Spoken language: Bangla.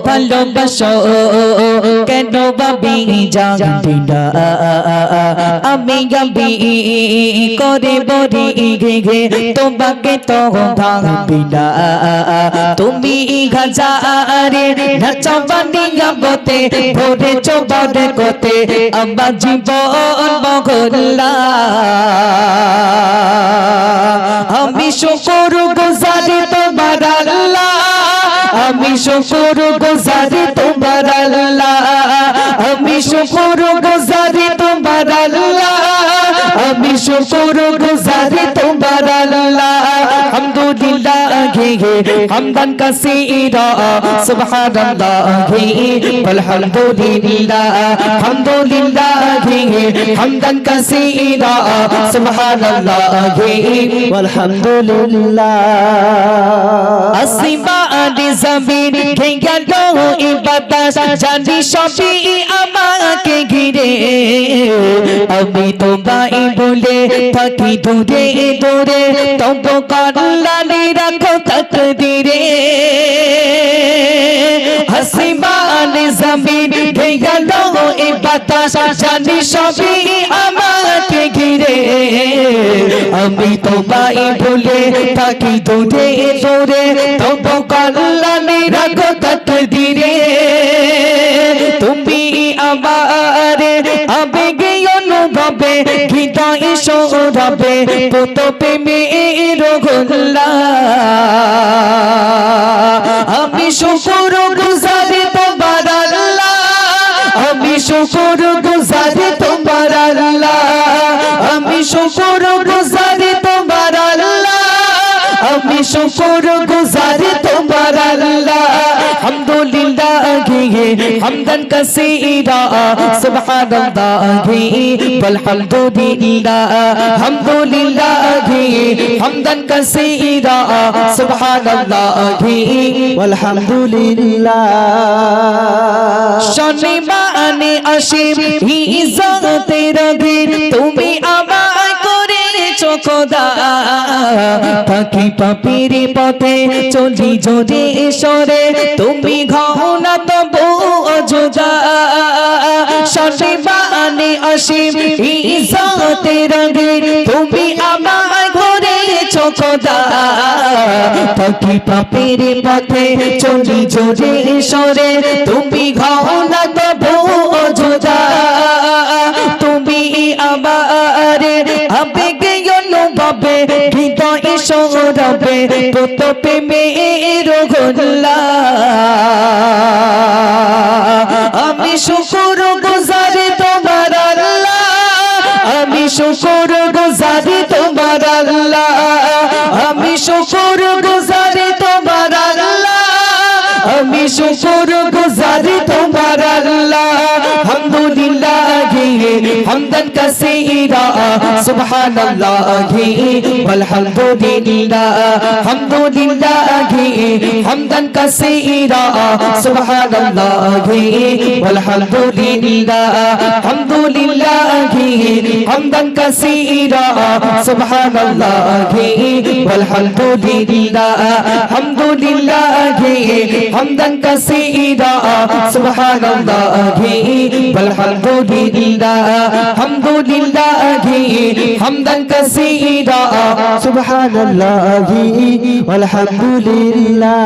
ভালোবাসো কেন ভাবি জানতে না আমি গাবি করে বরি গে তোমাকে তো ভাবি না তুমি হাজারে নাচবানি গাবতে ভরে চোবারে কোতে আমার জীবন মহল্লা আমি শুকর গুজারি তোমার আল্লাহ আমি শুকর গুজারি তোমার আল্লাহ আমি শুকর গুজারি তোমার আল্লাহ আমি শুকর গুজারি তোমার আল্লাহ আলহামদুলিল্লাহ হামদান কাসীরা সুবহানাল্লাহ আলহামদুলিল্লাহ আলহামদুলিল্লাহ হামদান কাসীরা সুবহানাল্লাহ আলহামদুলিল্লাহ আসমান জমিন গেল ইবাদত জানি সবই আমাকে ঘিরে আমি তোমায় বলে থাকি দূরে দূরে তবু কল্যাণে রাখো তাকদীরে আসমান জমিন গেল ইবাদত জানি সবই আমাকে ঘিরে আমি তোমায় বলে থাকি দূরে দূরে তবু কল্যাণে রাখো তাকদীরে তুমি আমার আবেগে অনুভবে হৃদয় সৌরভে পুত প্রেমের গোল্লা আমি শুকর গুজারি তোমার আল্লাহ আমি শুকর গুজারি তোমার আল্লাহ আমি শুকর গুজারি তোমার আল্লাহ আমি শুকর গুজারি তোমার আল্লাহ আলহামদুলিল্লাহ হামদান কাসীরা সুবহানাল্লাহ আলহামদুলিল্লাহ আলহামদুলিল্লাহ হামদান কাসীরা সুবহানাল্লাহ আলহামদুলিল্লাহ শনিবানে আসিম ইজ্জতের ঘির তুমি আমায় করেছো খোদা পাখি পাপির পথে চলি জোরে সরে তুমি ঘনা তবু অযোধা শনিবানে আসিম ইজ্জতের ঘির তুমি আমায় করেছো খোদা পাখি পাপির পথে চলি জোরে সরে তুমি ঘনা তবু অযোধা তুমি আমার আবেগে অনুভবে হৃদয় সৌরভে পুত প্রেমের গোল্লা আমি শুকর গুজারি তোমার আল্লাহ আমি শুকর গুজারি তোমার আল্লাহ আমি শুকর গুজারি তোমার আল্লাহ আমি শুকর গুজারি তোমার আল্লাহ আলহামদুলিল্লাহ হামদান কাসীরা সুবহানাল্লাহ আলহামদুলিল্লাহ আলহামদুলিল্লাহ হামদান কাসীরা সুবহানাল্লাহ আলহামদুলিল্লাহ আলহামদুলিল্লাহ হামদান কাসীরা সুবহানাল্লাহ আলহামদুলিল্লাহ আলহামদুলিল্লাহ হামদান কাসীরা সুবহানাল্লাহ আলহামদুলিল্লাহ আলহামদুলিল্লাহ হামদান কাসীরা সুবহানাল্লাহ আলহামদুলিল্লাহ